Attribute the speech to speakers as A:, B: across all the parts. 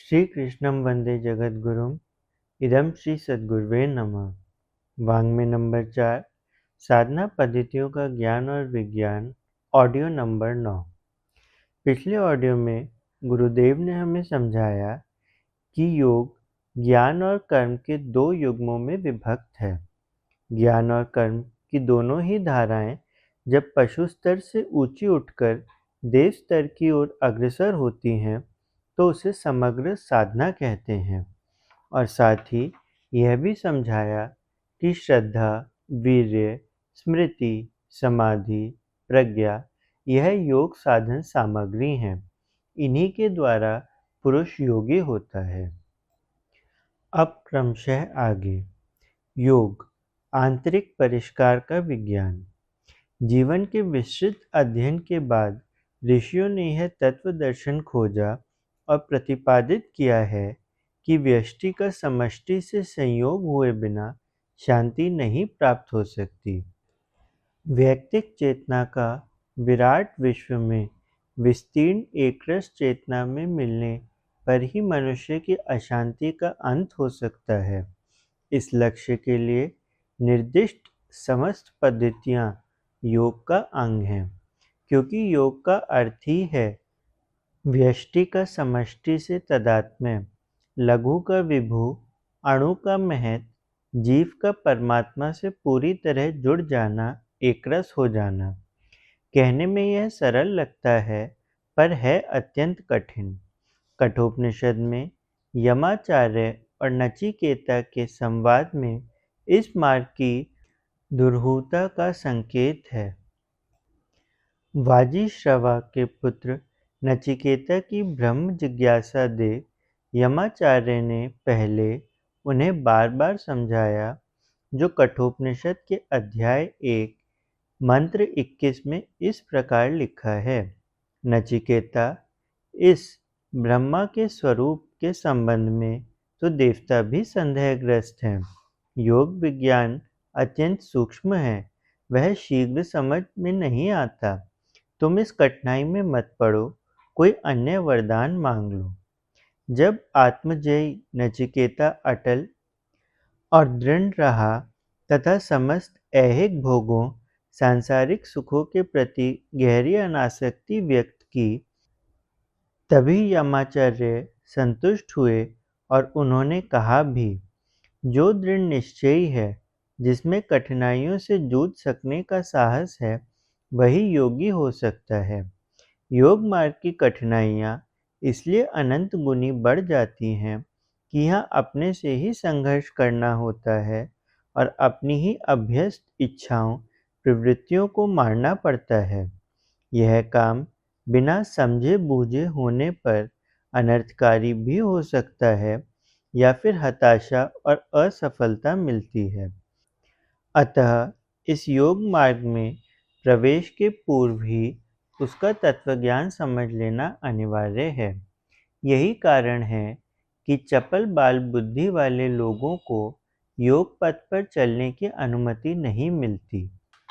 A: श्रीकृष्णं वन्दे जगद्गुरुम् इदं श्री सद्गुरुवे नमः। वाङ्मय नंबर 4 साधना पद्धतियों का ज्ञान और विज्ञान ऑडियो नंबर 9। पिछले ऑडियो में गुरुदेव ने हमें समझाया कि योग ज्ञान और कर्म के दो युग्मों में विभक्त है। ज्ञान और कर्म की दोनों ही धाराएं जब पशु स्तर से ऊंची उठकर देव स्तर की ओर अग्रसर होती हैं तो उसे समग्र साधना कहते हैं। और साथ ही यह भी समझाया कि श्रद्धा, वीर्य, स्मृति, समाधि, प्रज्ञा यह योग साधन सामग्री हैं। इन्हीं के द्वारा पुरुष योगी होता है। अब क्रमशः आगे। योग आंतरिक परिष्कार का विज्ञान। जीवन के विस्तृत अध्ययन के बाद ऋषियों ने यह तत्व दर्शन खोजा और प्रतिपादित किया है कि व्यष्टि का समष्टि से संयोग हुए बिना शांति नहीं प्राप्त हो सकती। वैयक्तिक चेतना का विराट विश्व में विस्तीर्ण एकरस चेतना में मिलने पर ही मनुष्य की अशांति का अंत हो सकता है। इस लक्ष्य के लिए निर्दिष्ट समस्त पद्धतियाँ योग का अंग हैं, क्योंकि योग का अर्थ ही है व्यष्टि का समष्टि से तादात्म्य, लघु का विभु, अणु का महत्, जीव का परमात्मा से पूरी तरह जुड़ जाना, एकरस हो जाना। कहने में यह सरल लगता है, पर है अत्यंत कठिन। कठोपनिषद में यमाचार्य और नचिकेता के संवाद में इस मार्ग की दुरूहता का संकेत है। वाजीश्रवा के पुत्र नचिकेता की ब्रह्म जिज्ञासा देख यमाचार्य ने पहले उन्हें बार बार समझाया, जो कठोपनिषद के अध्याय 1 मंत्र 21 में इस प्रकार लिखा है। नचिकेता, इस ब्रह्मा के स्वरूप के संबंध में तो देवता भी संदेहग्रस्त हैं। योग विज्ञान अत्यंत सूक्ष्म है, वह शीघ्र समझ में नहीं आता। तुम इस कठिनाई में मत पड़ो, कोई अन्य वरदान मांग लो। जब आत्मजयी नचिकेता अटल और दृढ़ रहा तथा समस्त ऐहिक भोगों, सांसारिक सुखों के प्रति गहरी अनासक्ति व्यक्त की, तभी यमाचार्य संतुष्ट हुए और उन्होंने कहा भी, जो दृढ़ निश्चयी है, जिसमें कठिनाइयों से जूझ सकने का साहस है, वही योगी हो सकता है। योग मार्ग की कठिनाइयाँ इसलिए अनंत गुनी बढ़ जाती हैं कि यहाँ अपने से ही संघर्ष करना होता है और अपनी ही अभ्यस्त इच्छाओं, प्रवृत्तियों को मारना पड़ता है। यह काम बिना समझे बूझे होने पर अनर्थकारी भी हो सकता है या फिर हताशा और असफलता मिलती है। अतः इस योग मार्ग में प्रवेश के पूर्व ही उसका तत्वज्ञान समझ लेना अनिवार्य है। यही कारण है कि चपल बाल बुद्धि वाले लोगों को योग पथ पर चलने की अनुमति नहीं मिलती।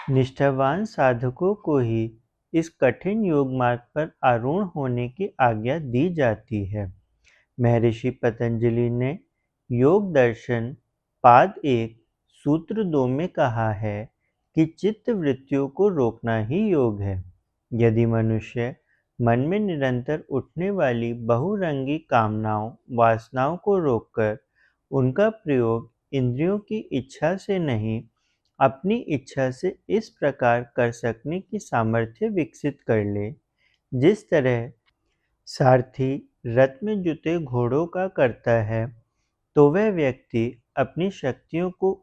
A: निष्ठावान साधकों को ही इस कठिन योग मार्ग पर आरूढ़ होने की आज्ञा दी जाती है। महर्षि पतंजलि ने योग दर्शन पाद 1 सूत्र 2 में कहा है कि चित्त वृत्तियों को रोकना ही योग है। यदि मनुष्य मन में निरंतर उठने वाली बहुरंगी कामनाओं, वासनाओं को रोककर उनका प्रयोग इंद्रियों की इच्छा से नहीं, अपनी इच्छा से इस प्रकार कर सकने की सामर्थ्य विकसित कर ले, जिस तरह सारथी रथ में जुते घोड़ों का करता है, तो वह व्यक्ति अपनी शक्तियों को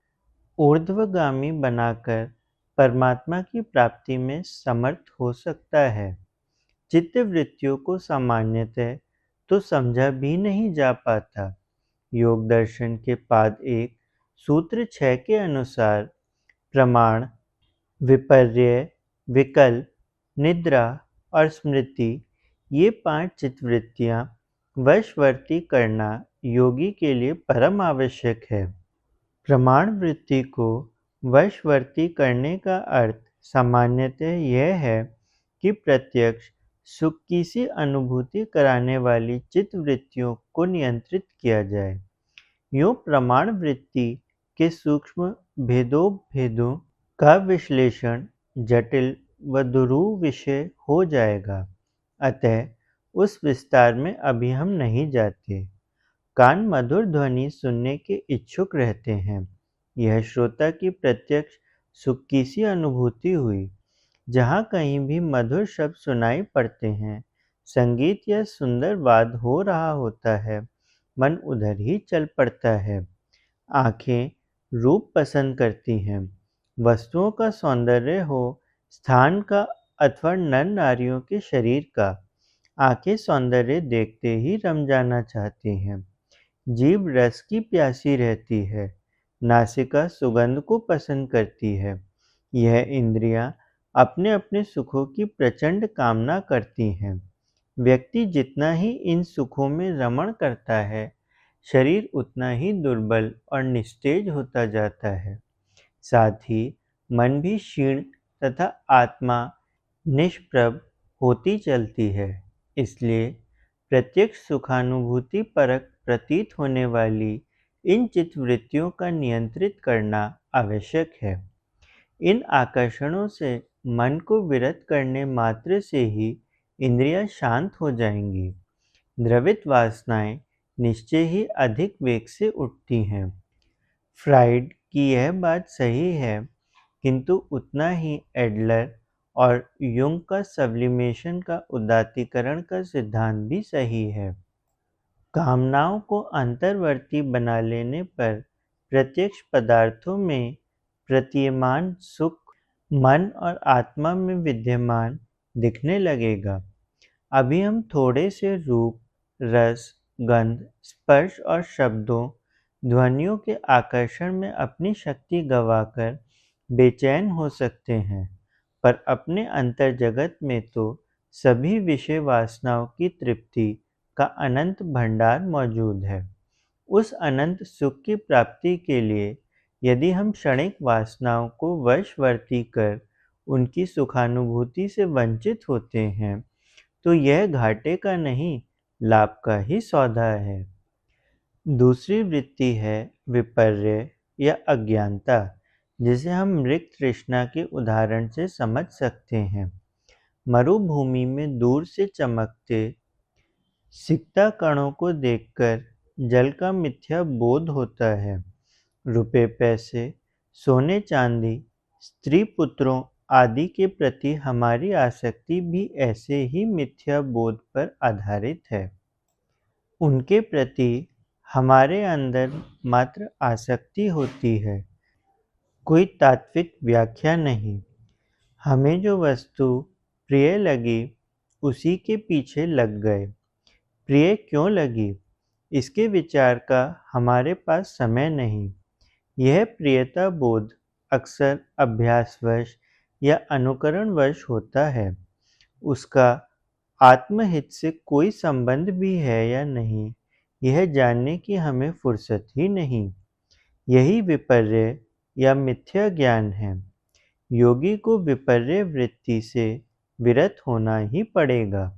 A: ऊर्ध्वगामी बनाकर परमात्मा की प्राप्ति में समर्थ हो सकता है। चित्तवृत्तियों को सामान्यतः तो समझा भी नहीं जा पाता। योग दर्शन के पाद 1 सूत्र 6 के अनुसार प्रमाण, विपर्य, विकल्प, निद्रा और स्मृति, ये 5 चित्तवृत्तियाँ वशवर्ती करना योगी के लिए परम आवश्यक है। प्रमाण वृत्ति को वशवर्ती करने का अर्थ सामान्यतः यह है कि प्रत्यक्ष सुख की सी अनुभूति कराने वाली चित्त वृत्तियों को नियंत्रित किया जाए। यूँ प्रमाण वृत्ति के सूक्ष्म भेदों का विश्लेषण जटिल व दुरूह विषय हो जाएगा, अतः उस विस्तार में अभी हम नहीं जाते। कान मधुर ध्वनि सुनने के इच्छुक रहते हैं। यह श्रोता की प्रत्यक्ष सुख की सी अनुभूति हुई। जहाँ कहीं भी मधुर शब्द सुनाई पड़ते हैं, संगीत या सुंदर वाद हो रहा होता है, मन उधर ही चल पड़ता है। आँखें रूप पसंद करती हैं, वस्तुओं का सौंदर्य हो, स्थान का अथवा नर नारियों के शरीर का। आँखें सौंदर्य देखते ही रम जाना चाहती हैं। जीभ रस की प्यासी रहती है, नासिका सुगंध को पसंद करती है। यह इंद्रियां अपने अपने सुखों की प्रचंड कामना करती हैं। व्यक्ति जितना ही इन सुखों में रमण करता है, शरीर उतना ही दुर्बल और निस्तेज होता जाता है। साथ ही मन भी क्षीण तथा आत्मा निष्प्रभ होती चलती है। इसलिए प्रत्यक्ष सुखानुभूति परक प्रतीत होने वाली इन चित्तवृत्तियों का नियंत्रित करना आवश्यक है। इन आकर्षणों से मन को विरत करने मात्र से ही इंद्रियां शांत हो जाएंगी। द्रवित वासनाएं निश्चय ही अधिक वेग से उठती हैं। फ्राइड की यह बात सही है, किंतु उतना ही एडलर और युंग का सब्लिमेशन का उदात्तीकरण का सिद्धांत भी सही है। कामनाओं को अंतर्वर्ती बना लेने पर प्रत्यक्ष पदार्थों में प्रतीयमान सुख मन और आत्मा में विद्यमान दिखने लगेगा। अभी हम थोड़े से रूप, रस, गंध, स्पर्श और शब्दों, ध्वनियों के आकर्षण में अपनी शक्ति गंवाकर बेचैन हो सकते हैं, पर अपने अंतर जगत में तो सभी विषय वासनाओं की तृप्ति का अनंत भंडार मौजूद है। उस अनंत सुख की प्राप्ति के लिए यदि हम क्षणिक वासनाओं को वशवर्ती कर उनकी सुखानुभूति से वंचित होते हैं, तो यह घाटे का नहीं, लाभ का ही सौदा है। दूसरी वृत्ति है विपर्य या अज्ञानता, जिसे हम मृग तृष्णा के उदाहरण से समझ सकते हैं। मरुभूमि में दूर से चमकते सिक्ता कणों को देखकर जल का मिथ्या बोध होता है। रुपए पैसे, सोने चांदी, स्त्री पुत्रों आदि के प्रति हमारी आसक्ति भी ऐसे ही मिथ्या बोध पर आधारित है। उनके प्रति हमारे अंदर मात्र आसक्ति होती है, कोई तात्विक व्याख्या नहीं। हमें जो वस्तु प्रिय लगी, उसी के पीछे लग गए। प्रिय क्यों लगी, इसके विचार का हमारे पास समय नहीं। यह प्रियता बोध अक्सर अभ्यासवश या अनुकरणवश होता है। उसका आत्महित से कोई संबंध भी है या नहीं, यह जानने की हमें फुर्सत ही नहीं। यही विपर्य या मिथ्या ज्ञान है। योगी को विपर्य वृत्ति से विरत होना ही पड़ेगा।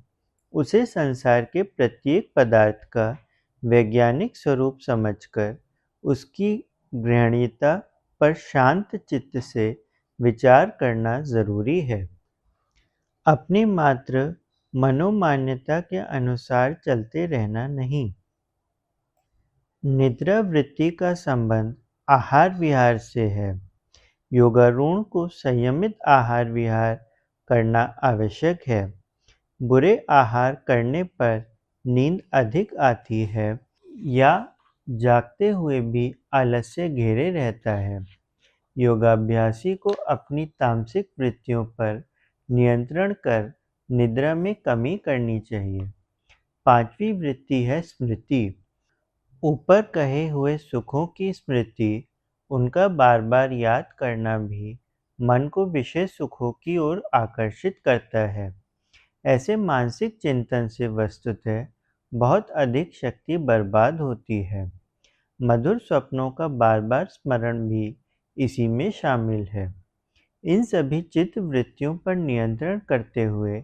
A: उसे संसार के प्रत्येक पदार्थ का वैज्ञानिक स्वरूप समझकर उसकी ग्रहणीयता पर शांत चित्त से विचार करना जरूरी है। अपनी मात्र मनोमान्यता के अनुसार चलते रहना नहीं। निद्रा वृत्ति का संबंध आहार विहार से है। योगारूढ़ को संयमित आहार विहार करना आवश्यक है। बुरे आहार करने पर नींद अधिक आती है या जागते हुए भी आलस्य घेरे रहता है। योगाभ्यासी को अपनी तामसिक वृत्तियों पर नियंत्रण कर निद्रा में कमी करनी चाहिए। पांचवी वृत्ति है स्मृति। ऊपर कहे हुए सुखों की स्मृति, उनका बार बार याद करना भी मन को विषय सुखों की ओर आकर्षित करता है। ऐसे मानसिक चिंतन से वस्तुतः बहुत अधिक शक्ति बर्बाद होती है। मधुर स्वप्नों का बार बार स्मरण भी इसी में शामिल है। इन सभी चित्त वृत्तियों पर नियंत्रण करते हुए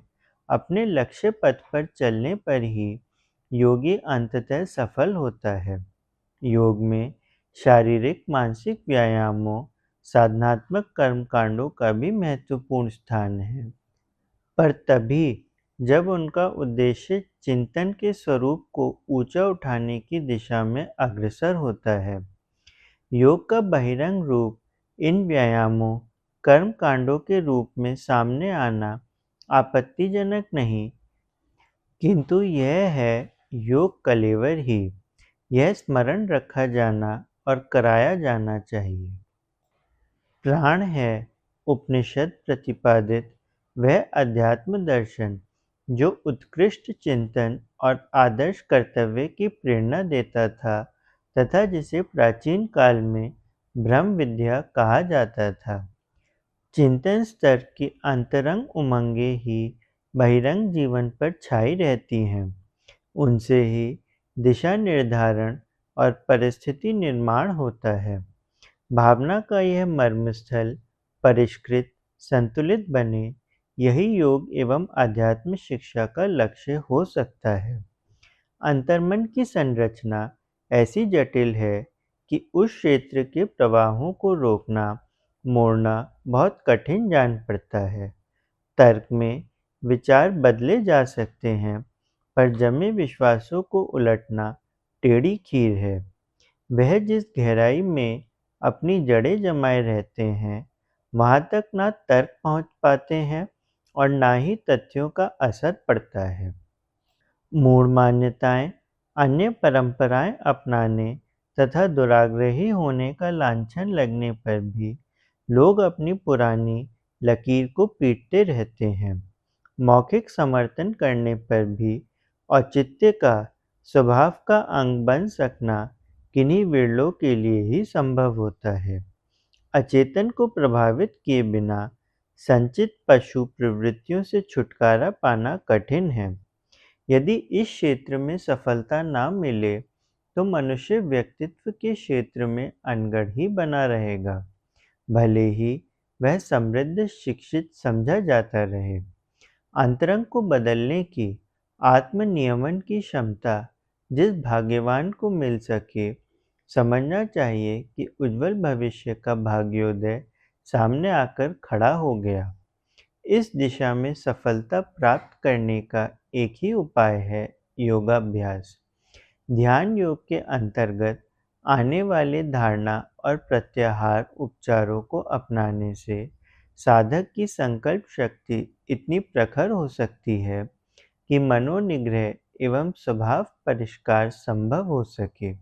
A: अपने लक्ष्य पथ पर चलने पर ही योगी अंततः सफल होता है। योग में शारीरिक मानसिक व्यायामों साधनात्मक कर्मकांडों का भी महत्वपूर्ण स्थान है, पर तभी जब उनका उद्देश्य चिंतन के स्वरूप को ऊंचा उठाने की दिशा में अग्रसर होता है। योग का बहिरंग रूप इन व्यायामों कर्म कांडों के रूप में सामने आना आपत्तिजनक नहीं, किंतु यह है योग कलेवर ही। यह स्मरण रखा जाना और कराया जाना चाहिए। प्राण है उपनिषद प्रतिपादित वह अध्यात्म दर्शन जो उत्कृष्ट चिंतन और आदर्श कर्तव्य की प्रेरणा देता था तथा जिसे प्राचीन काल में ब्रह्म विद्या कहा जाता था। चिंतन स्तर की अंतरंग उमंगें ही बहिरंग जीवन पर छाई रहती हैं। उनसे ही दिशा निर्धारण और परिस्थिति निर्माण होता है। भावना का यह मर्मस्थल परिष्कृत संतुलित बने, यही योग एवं आध्यात्म शिक्षा का लक्ष्य हो सकता है। अंतर्मन की संरचना ऐसी जटिल है कि उस क्षेत्र के प्रवाहों को रोकना मोड़ना बहुत कठिन जान पड़ता है। तर्क में विचार बदले जा सकते हैं, पर जमे विश्वासों को उलटना टेढ़ी खीर है। वह जिस गहराई में अपनी जड़ें जमाए रहते हैं, वहाँ तक ना तर्क पहुँच पाते हैं और ना ही तथ्यों का असर पड़ता है। मूढ़ मान्यताएं, अन्य परंपराएं अपनाने तथा दुराग्रही होने का लांछन लगने पर भी लोग अपनी पुरानी लकीर को पीटते रहते हैं। मौखिक समर्थन करने पर भी औचित्य का स्वभाव का अंग बन सकना किन्हीं विरलों के लिए ही संभव होता है। अचेतन को प्रभावित किए बिना संचित पशु प्रवृत्तियों से छुटकारा पाना कठिन है। यदि इस क्षेत्र में सफलता ना मिले तो मनुष्य व्यक्तित्व के क्षेत्र में अनगढ़ ही बना रहेगा, भले ही वह समृद्ध शिक्षित समझा जाता रहे। अंतरंग को बदलने की आत्म नियमन की क्षमता जिस भाग्यवान को मिल सके, समझना चाहिए कि उज्जवल भविष्य का भाग्योदय सामने आकर खड़ा हो गया। इस दिशा में सफलता प्राप्त करने का एक ही उपाय है योगाभ्यास। ध्यान योग के अंतर्गत आने वाले धारणा और प्रत्याहार उपचारों को अपनाने से साधक की संकल्प शक्ति इतनी प्रखर हो सकती है कि मनोनिग्रह एवं स्वभाव परिष्कार संभव हो सके।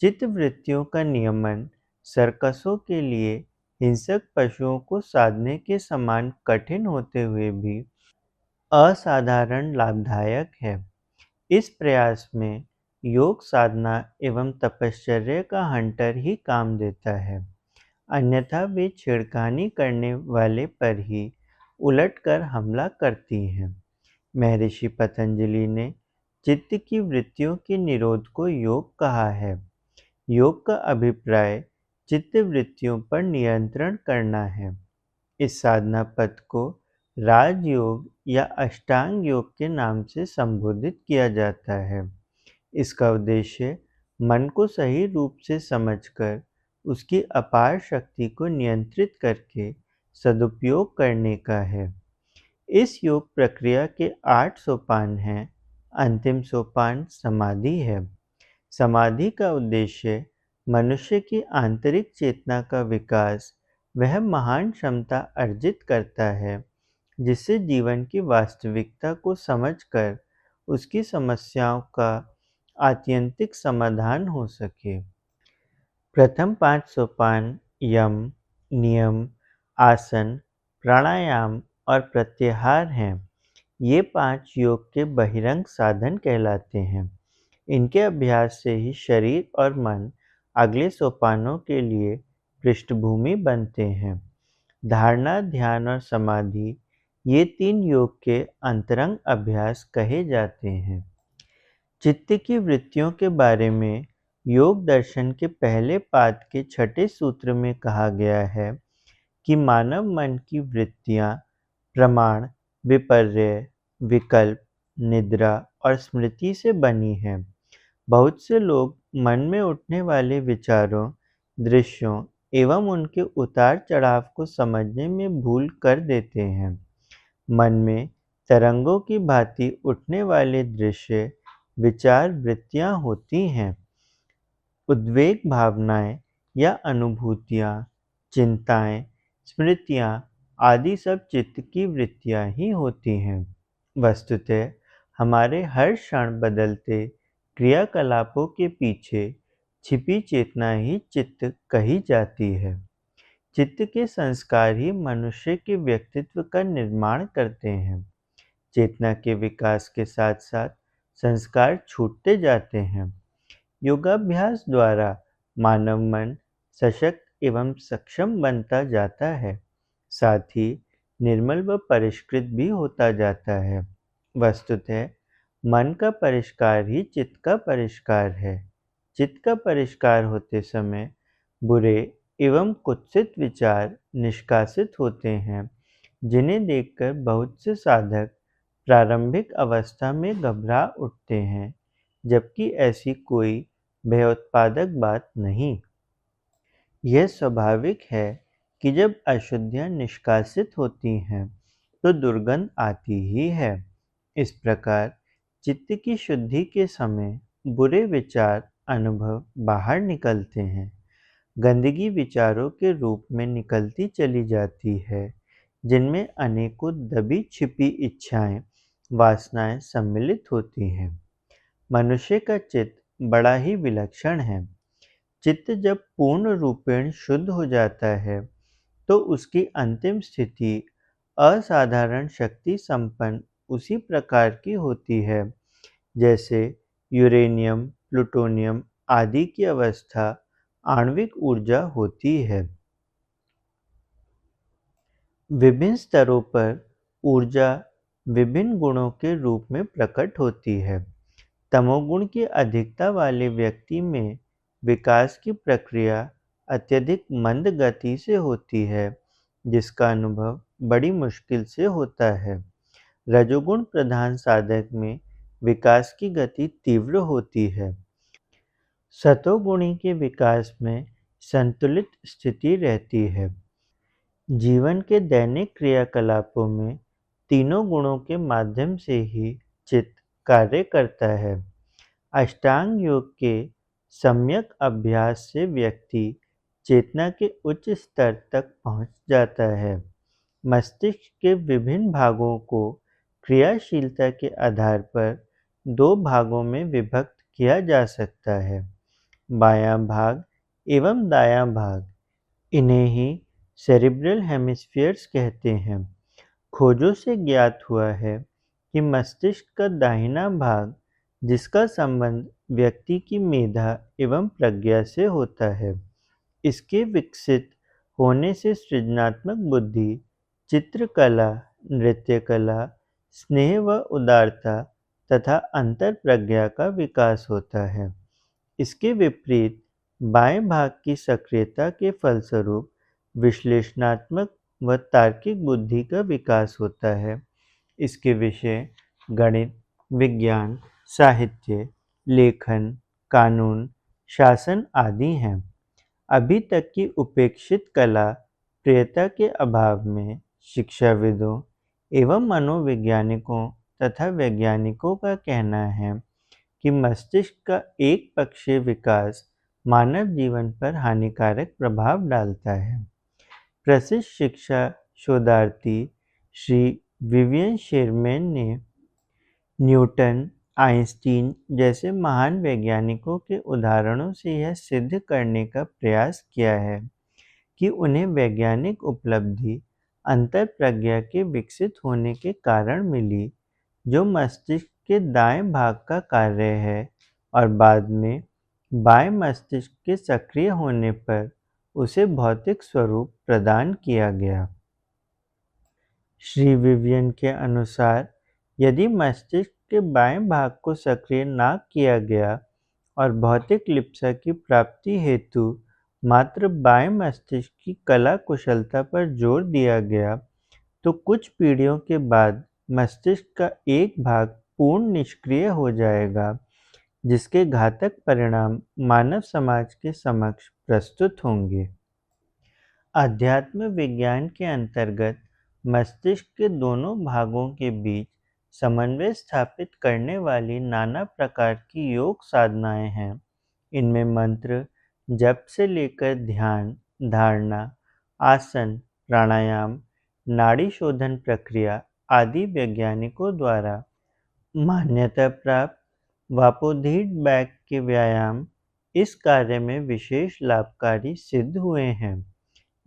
A: चित्तवृत्तियों का नियमन सर्कसों के लिए हिंसक पशुओं को साधने के समान कठिन होते हुए भी असाधारण लाभदायक है। इस प्रयास में योग साधना एवं तपश्चर्या का हंटर ही काम देता है, अन्यथा वे छेड़खानी करने वाले पर ही उलटकर हमला करती हैं। महर्षि पतंजलि ने चित्त की वृत्तियों के निरोध को योग कहा है। योग का अभिप्राय चित्त वृत्तियों पर नियंत्रण करना है। इस साधना पथ को राजयोग या अष्टांग योग के नाम से संबोधित किया जाता है। इसका उद्देश्य मन को सही रूप से समझकर उसकी अपार शक्ति को नियंत्रित करके सदुपयोग करने का है। इस योग प्रक्रिया के 8 सोपान हैं। अंतिम सोपान समाधि है। समाधि का उद्देश्य मनुष्य की आंतरिक चेतना का विकास, वह महान क्षमता अर्जित करता है जिससे जीवन की वास्तविकता को समझकर उसकी समस्याओं का आत्यंतिक समाधान हो सके। प्रथम 5 सोपान यम, नियम, आसन, प्राणायाम और प्रत्याहार हैं। ये 5 योग के बहिरंग साधन कहलाते हैं। इनके अभ्यास से ही शरीर और मन अगले सोपानों के लिए पृष्ठभूमि बनते हैं। धारणा, ध्यान और समाधि, ये 3 योग के अंतरंग अभ्यास कहे जाते हैं। चित्त की वृत्तियों के बारे में योग दर्शन के पहले पाद के 6ठे सूत्र में कहा गया है कि मानव मन की वृत्तियाँ प्रमाण, विपर्य, विकल्प, निद्रा और स्मृति से बनी है। बहुत से लोग मन में उठने वाले विचारों, दृश्यों एवं उनके उतार-चढ़ाव को समझने में भूल कर देते हैं। मन में तरंगों की भांति उठने वाले दृश्य, विचार वृत्तियाँ होती हैं। उद्वेग भावनाएँ या अनुभूतियाँ, चिंताएँ, स्मृतियाँ आदि सब चित्त की वृत्तियाँ ही होती हैं। वस्तुतः हमारे हर क्षण बदलते क्रियाकलापों के पीछे छिपी चेतना ही चित्त कही जाती है। चित्त के संस्कार ही मनुष्य के व्यक्तित्व का निर्माण करते हैं। चेतना के विकास के साथ-साथ संस्कार छूटते जाते हैं। योगाभ्यास द्वारा मानव मन सशक्त एवं सक्षम बनता जाता है, साथ ही निर्मल व परिष्कृत भी होता जाता है। वस्तुतः मन का परिष्कार ही चित्त का परिष्कार है। चित्त का परिष्कार होते समय बुरे एवं कुत्सित विचार निष्कासित होते हैं, जिन्हें देखकर बहुत से साधक प्रारंभिक अवस्था में घबरा उठते हैं, जबकि ऐसी कोई भयोत्पादक बात नहीं। यह स्वाभाविक है कि जब अशुद्धियाँ निष्कासित होती हैं, तो दुर्गंध आती ही है। इस प्रकार चित्त की शुद्धि के समय बुरे विचार अनुभव बाहर निकलते हैं। गंदगी विचारों के रूप में निकलती चली जाती है, जिनमें अनेकों दबी छिपी इच्छाएं, वासनाएं सम्मिलित होती हैं। मनुष्य का चित्त बड़ा ही विलक्षण है। चित्त जब पूर्ण रूपेण शुद्ध हो जाता है, तो उसकी अंतिम स्थिति असाधारण शक्ति संपन्न उसी प्रकार की होती है, जैसे यूरेनियम, प्लूटोनियम आदि की अवस्था आणविक ऊर्जा होती है। विभिन्न स्तरों पर ऊर्जा विभिन्न गुणों के रूप में प्रकट होती है। तमोगुण की अधिकता वाले व्यक्ति में विकास की प्रक्रिया अत्यधिक मंद गति से होती है, जिसका अनुभव बड़ी मुश्किल से होता है। रजोगुण प्रधान साधक में विकास की गति तीव्र होती है। सतोगुणी के विकास में संतुलित स्थिति रहती है। जीवन के दैनिक क्रियाकलापों में तीनों गुणों के माध्यम से ही चित्त कार्य करता है। अष्टांग योग के सम्यक अभ्यास से व्यक्ति चेतना के उच्च स्तर तक पहुंच जाता है। मस्तिष्क के विभिन्न भागों को क्रियाशीलता के आधार पर दो भागों में विभक्त किया जा सकता है, बायां भाग एवं दायां भाग। इन्हें ही सेरिब्रल हेमिस्फीयर्स कहते हैं। खोजों से ज्ञात हुआ है कि मस्तिष्क का दाहिना भाग, जिसका संबंध व्यक्ति की मेधा एवं प्रज्ञा से होता है, इसके विकसित होने से सृजनात्मक बुद्धि, चित्रकला, नृत्यकला, स्नेह व उदारता तथा अंतर्प्रज्ञा का विकास होता है। इसके विपरीत बाएं भाग की सक्रियता के फलस्वरूप विश्लेषणात्मक व तार्किक बुद्धि का विकास होता है। इसके विषय गणित, विज्ञान, साहित्य, लेखन, कानून, शासन आदि हैं। अभी तक की उपेक्षित कला प्रियता के अभाव में शिक्षाविदों एवं मनोवैज्ञानिकों तथा वैज्ञानिकों का कहना है कि मस्तिष्क का एक पक्षीय विकास मानव जीवन पर हानिकारक प्रभाव डालता है। प्रसिद्ध शिक्षा शोधार्थी श्री विवियन शेरमैन ने न्यूटन, आइंस्टीन जैसे महान वैज्ञानिकों के उदाहरणों से यह सिद्ध करने का प्रयास किया है कि उन्हें वैज्ञानिक उपलब्धि अंतर्प्रज्ञा के विकसित होने के कारण मिली, जो मस्तिष्क के दाएं भाग का कार्य है, और बाद में बाएं मस्तिष्क के सक्रिय होने पर उसे भौतिक स्वरूप प्रदान किया गया। श्री विवियन के अनुसार यदि मस्तिष्क के बाएं भाग को सक्रिय न किया गया और भौतिक लिप्सा की प्राप्ति हेतु मात्र बाएं मस्तिष्क की कला कुशलता पर जोर दिया गया, तो कुछ पीढ़ियों के बाद मस्तिष्क का एक भाग पूर्ण निष्क्रिय हो जाएगा, जिसके घातक परिणाम मानव समाज के समक्ष प्रस्तुत होंगे। अध्यात्म विज्ञान के अंतर्गत मस्तिष्क के दोनों भागों के बीच समन्वय स्थापित करने वाली नाना प्रकार की योग साधनाएं हैं। इनमें मंत्र जप से लेकर ध्यान, धारणा, आसन, प्राणायाम, नाड़ी शोधन प्रक्रिया आदि वैज्ञानिकों द्वारा मान्यता प्राप्त वापोधीड बैक के व्यायाम इस कार्य में विशेष लाभकारी सिद्ध हुए हैं।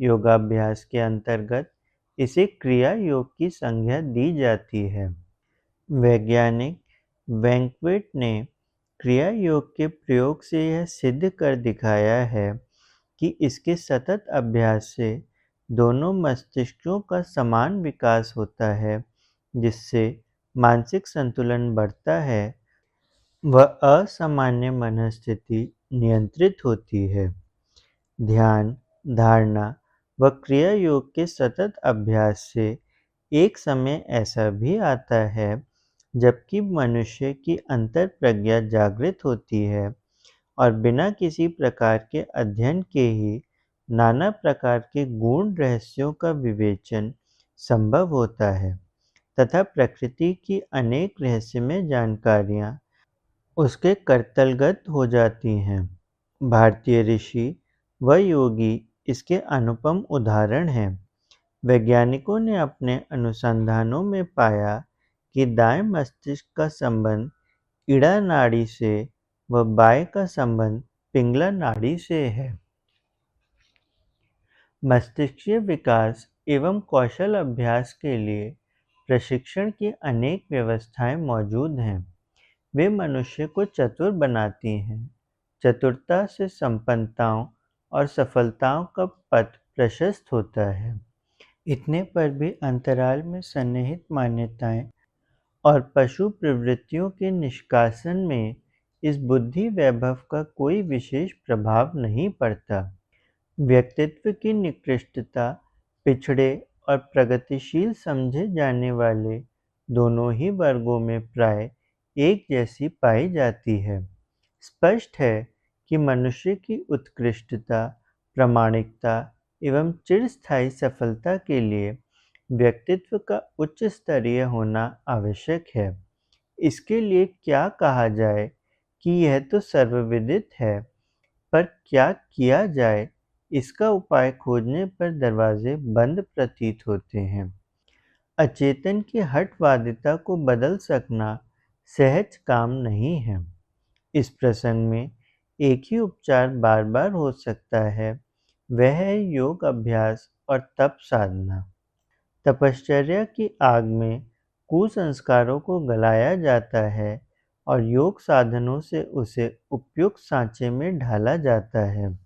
A: योगाभ्यास के अंतर्गत इसे क्रिया योग की संज्ञा दी जाती है। वैज्ञानिक वेंकवेट ने क्रिया योग के प्रयोग से यह सिद्ध कर दिखाया है कि इसके सतत अभ्यास से दोनों मस्तिष्कों का समान विकास होता है, जिससे मानसिक संतुलन बढ़ता है व असामान्य मनस्थिति नियंत्रित होती है। ध्यान, धारणा व क्रिया योग के सतत अभ्यास से एक समय ऐसा भी आता है जबकि मनुष्य की अंतर्प्रज्ञा जागृत होती है और बिना किसी प्रकार के अध्ययन के ही नाना प्रकार के गूढ़ रहस्यों का विवेचन संभव होता है तथा प्रकृति की अनेक रहस्यमय जानकारियाँ उसके करतलगत हो जाती हैं। भारतीय ऋषि व योगी इसके अनुपम उदाहरण हैं। वैज्ञानिकों ने अपने अनुसंधानों में पाया कि दाएं मस्तिष्क का संबंध इड़ा नाड़ी से व बाएं का संबंध पिंगला नाड़ी से है। मस्तिष्कीय विकास एवं कौशल अभ्यास के लिए प्रशिक्षण की अनेक व्यवस्थाएं मौजूद हैं। वे मनुष्य को चतुर बनाती हैं। चतुरता से संपन्नताओं और सफलताओं का पथ प्रशस्त होता है। इतने पर भी अंतराल में सन्निहित मान्यताएं और पशु प्रवृत्तियों के निष्कासन में इस बुद्धि वैभव का कोई विशेष प्रभाव नहीं पड़ता। व्यक्तित्व की निकृष्टता पिछड़े और प्रगतिशील समझे जाने वाले दोनों ही वर्गों में प्राय एक जैसी पाई जाती है। स्पष्ट है कि मनुष्य की उत्कृष्टता, प्रामाणिकता एवं चिरस्थायी सफलता के लिए व्यक्तित्व का उच्च स्तरीय होना आवश्यक है। इसके लिए क्या कहा जाए कि यह तो सर्वविदित है, पर क्या किया जाए इसका उपाय खोजने पर दरवाजे बंद प्रतीत होते हैं। अचेतन की हठवादिता को बदल सकना सहज काम नहीं है। इस प्रसंग में एक ही उपचार बार बार हो सकता है, वह है योग अभ्यास और तप साधना। तपश्चर्या की आग में कुसंस्कारों को गलाया जाता है और योग साधनों से उसे उपयुक्त सांचे में ढाला जाता है।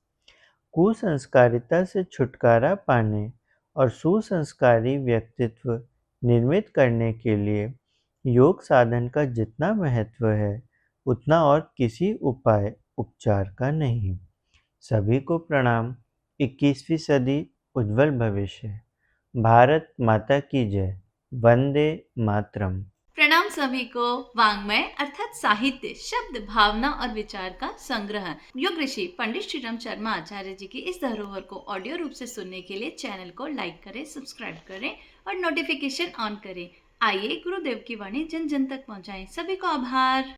A: कुसंस्कारिता से छुटकारा पाने और सुसंस्कारी व्यक्तित्व निर्मित करने के लिए योग साधन का जितना महत्व है, उतना और किसी उपाय उपचार का नहीं। सभी को प्रणाम। 21वीं सदी उज्जवल भविष्य। भारत माता की जय। वंदे मातरम।
B: प्रणाम सभी को। वाङ्मय अर्थात साहित्य, शब्द, भावना और विचार का संग्रह। योग ऋषि पंडित श्रीराम शर्मा आचार्य जी की इस धरोहर को ऑडियो रूप से सुनने के लिए चैनल को लाइक करें, सब्सक्राइब करें और नोटिफिकेशन ऑन करें। आइए गुरुदेव की वाणी जन जन तक पहुंचाएं। सभी को आभार।